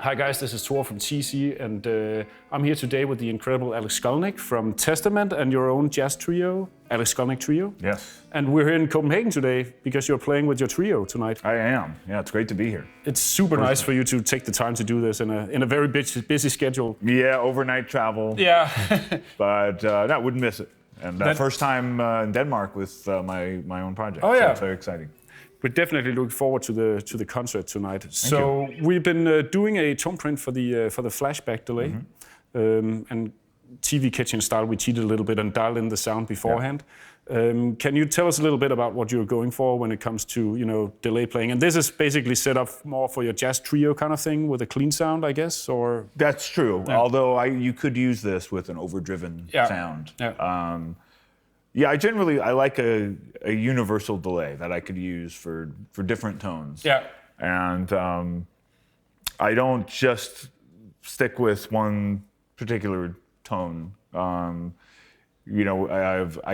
Hi guys, this is Tor from TC, and I'm here today with the incredible Alex Skolnick from Testament and your own jazz trio, Alex Skolnick Trio. Yes. And we're here in Copenhagen today because you're playing with your trio tonight. I am. Yeah, it's great to be here. It's super nice for you to take the time to do this in a very busy schedule. Yeah, overnight travel. Yeah. But I wouldn't miss it. And first time in Denmark with my own project. Oh yeah. So it's very exciting. We're definitely looking forward to the concert tonight. So we've been doing a TonePrint for the Flashback Delay, and TV Kitchen style. We cheated a little bit and dialed in the sound beforehand. Yeah. Can you tell us a little bit about what you're going for when it comes to delay playing? And this is basically set up more for your jazz trio kind of thing with a clean sound, I guess, or that's true. Yeah. Although you could use this with an overdriven sound. Yeah. Yeah, I like a universal delay that I could use for different tones. Yeah. And I don't just stick with one particular tone. I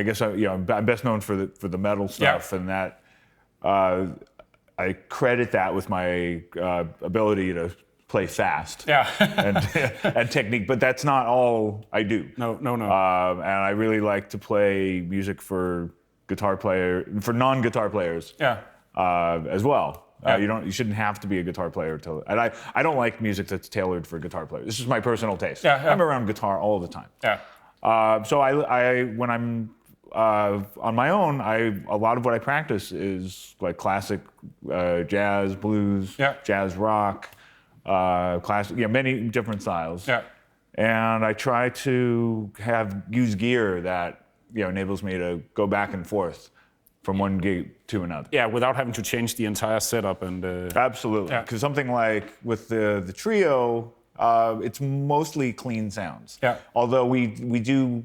guess I'm best known for the metal stuff, and that I credit that with my ability to play fast, and technique, but that's not all I do. No. And I really like to play music for non-guitar players, as well. Yeah. You shouldn't have to be a guitar player and I don't like music that's tailored for guitar players. This is my personal taste. Yeah. I'm around guitar all the time. Yeah. So I when I'm on my own, a lot of what I practice is like classic jazz, blues, jazz rock. Classic, many different styles. Yeah. And I try to use gear that enables me to go back and forth from one gig to another. Yeah, without having to change the entire setup and. Absolutely, because something like with the trio, it's mostly clean sounds. Yeah. Although we do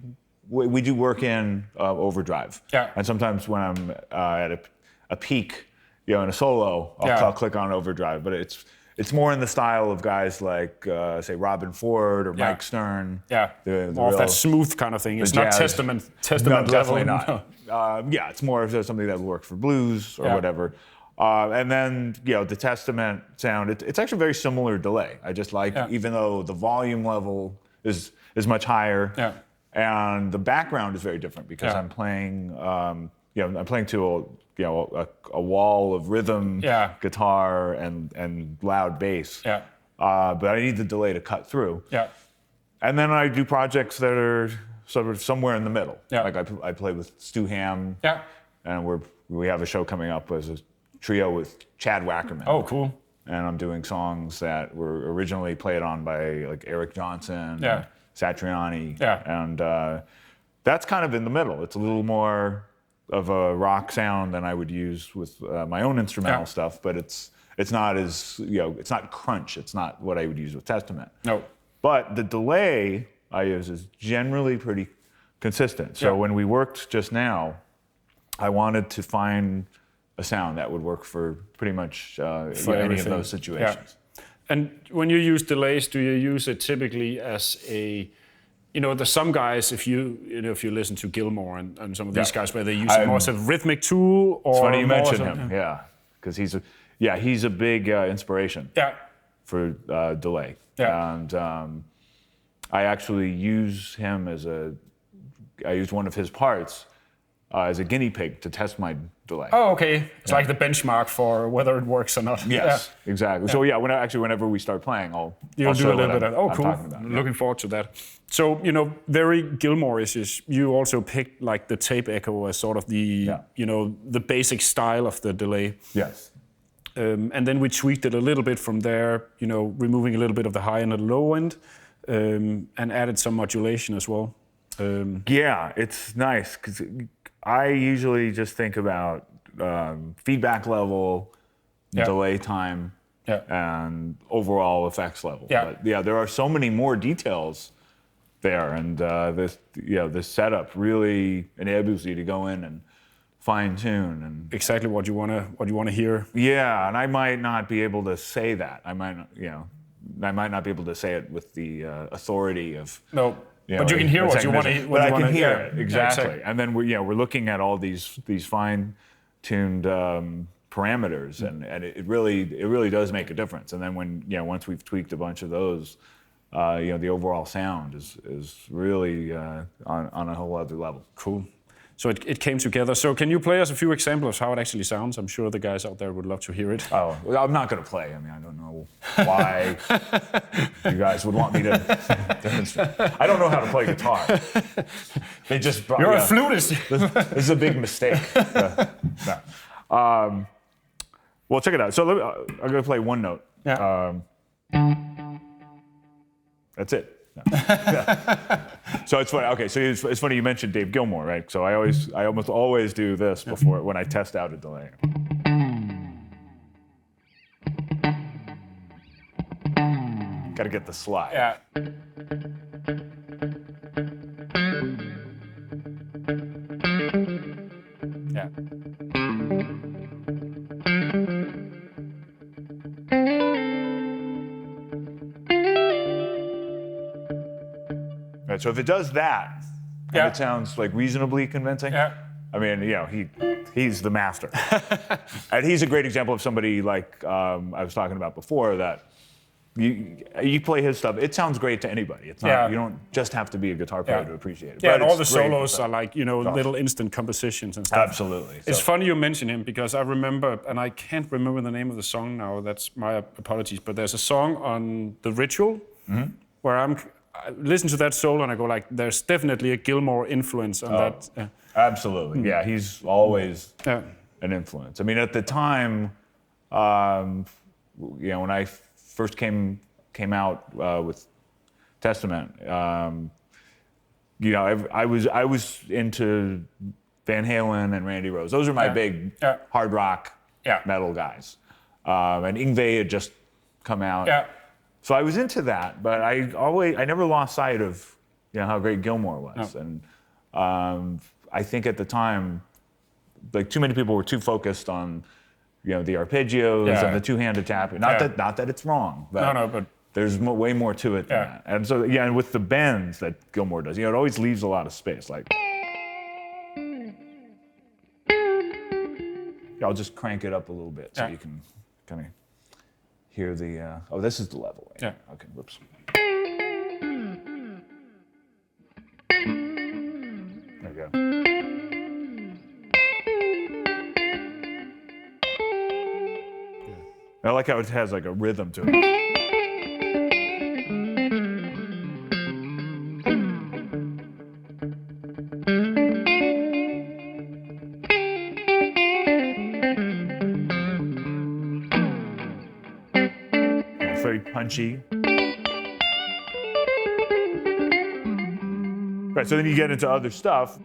work in overdrive. Yeah. And sometimes when I'm at a peak, in a solo, I'll click on overdrive, but it's more in the style of guys like, say, Robin Ford or Mike Stern. Yeah, more of that smooth kind of thing. It's not Testament no, level. Definitely not. It's more of something that would work for blues or whatever. And then, the Testament sound, it's actually very similar delay. I just like, even though the volume level is much higher, and the background is very different because I'm playing, I'm playing to a wall of rhythm, guitar, and loud bass. Yeah. But I need the delay to cut through. Yeah. And then I do projects that are sort of somewhere in the middle. Yeah. Like I play with Stu Ham. Yeah. And we have a show coming up as a trio with Chad Wackerman. Oh, cool. And I'm doing songs that were originally played on by like Eric Johnson, and Satriani. Yeah. And that's kind of in the middle. It's a little more of a rock sound than I would use with my own instrumental stuff, but it's not as it's not crunch. It's not what I would use with Testament. No. But the delay I use is generally pretty consistent. So when we worked just now, I wanted to find a sound that would work for pretty much any of those situations. Yeah. And when you use delays, do you use it typically as a there's some guys, if you listen to Gilmour and some of these guys, where they use it more as a rhythmic tool, or it's funny you mention him, because he's a big inspiration for delay. Yeah. And I actually use him I used one of his parts as a guinea pig to test my delay. Oh, okay. It's like the benchmark for whether it works or not. Yes, exactly. So whenever we start playing, I'll do a little bit of. Oh, cool. About, Looking forward to that. So very Gilmour-ish. You also picked like the tape echo as sort of the the basic style of the delay. Yes. And then we tweaked it a little bit from there. Removing a little bit of the high and the low end, and added some modulation as well. It's nice because I usually just think about feedback level, delay time, and overall effects level. Yeah. But there are so many more details there, and this setup really enables you to go in and fine tune and exactly what you want to hear. Yeah, and I might not be able to say that. I might not be able to say it with the authority of. No. But you can hear what you want to. But I can hear it exactly. And then we're looking at all these fine-tuned parameters, and it really does make a difference. And then when once we've tweaked a bunch of those, the overall sound is really on a whole other level. Cool. So it came together. So can you play us a few examples of how it actually sounds? I'm sure the guys out there would love to hear it. Oh, well, I'm not going to play. I mean, I don't know why you guys would want me to demonstrate. I don't know how to play guitar. They just brought. You're a flutist. This is a big mistake. No. Well, check it out. So I'm going to play one note. Yeah. That's it. No. Yeah. So it's funny. Okay, so it's funny you mentioned Dave Gilmour, right? So I almost always do this before when I test out a delay. Got to get the slide. Yeah. Yeah. Right, so if it does that, and it sounds like reasonably convincing. Yeah. I mean, he's the master, and he's a great example of somebody like I was talking about before that. You play his stuff, it sounds great to anybody. It's not, you don't just have to be a guitar player to appreciate it. Yeah, but and all the solos are like, little instant compositions and stuff. Absolutely. It's funny you mention him because I remember, and I can't remember the name of the song now, that's my apologies, but there's a song on The Ritual where I listen to that solo and I go like, there's definitely a Gilmour influence on that. Absolutely, yeah, he's always an influence. I mean, at the time, when I first came out with Testament, I was into Van Halen and Randy Rhoads. Those are my big hard rock metal guys. And Yngwie had just come out. Yeah. So I was into that, but I never lost sight of how great Gilmour was. No. And I think at the time, like too many people were too focused on the arpeggios and the two-handed tapping. Not that it's wrong, but there's way more to it than that. And so and with the bends that Gilmour does, it always leaves a lot of space. Like, I'll just crank it up a little bit so you can kind of hear the. Oh, this is the level. Yeah. Okay. Whoops. There we go. I like how it has like a rhythm to it. It's very punchy. Right, so then you get into other stuff.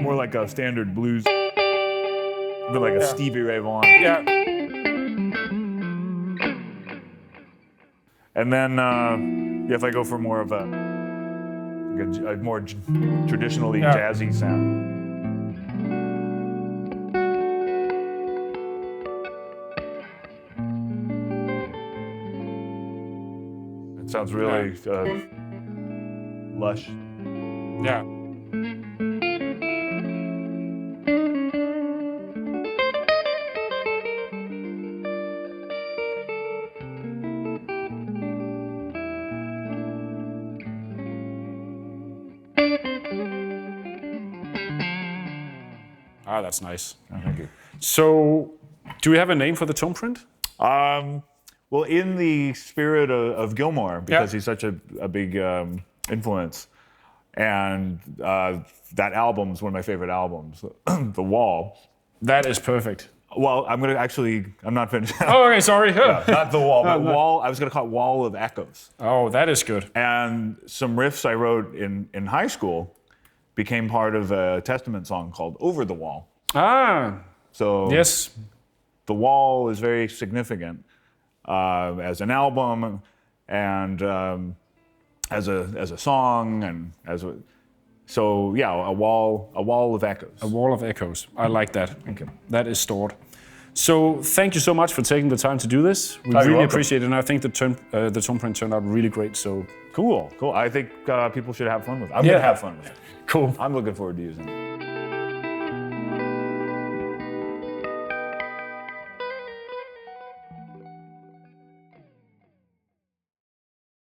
More like a standard blues, but like a Stevie Ray Vaughan. Yeah. And then if I go for more of a more traditionally jazzy sound. It sounds really lush. Yeah. Ah, that's nice. Oh, thank you. So, do we have a name for the TonePrint? Well, in the spirit of Gilmour, because he's such a big influence, and that album's one of my favorite albums, The Wall. That is perfect. Well, I'm not finished. Oh, okay, sorry. No, not The Wall, but Wall, I was going to call it Wall of Echoes. Oh, that is good. And some riffs I wrote in high school became part of a Testament song called Over the Wall. Ah. So yes, The Wall is very significant as an album and as a song and a wall of echoes. A wall of echoes. I like that. Okay. That is stored. So thank you so much for taking the time to do this. We really appreciate it, and I think the TonePrint turned out really great. So cool. I think people should have fun with it. I'm gonna have fun with it. Cool. I'm looking forward to using it.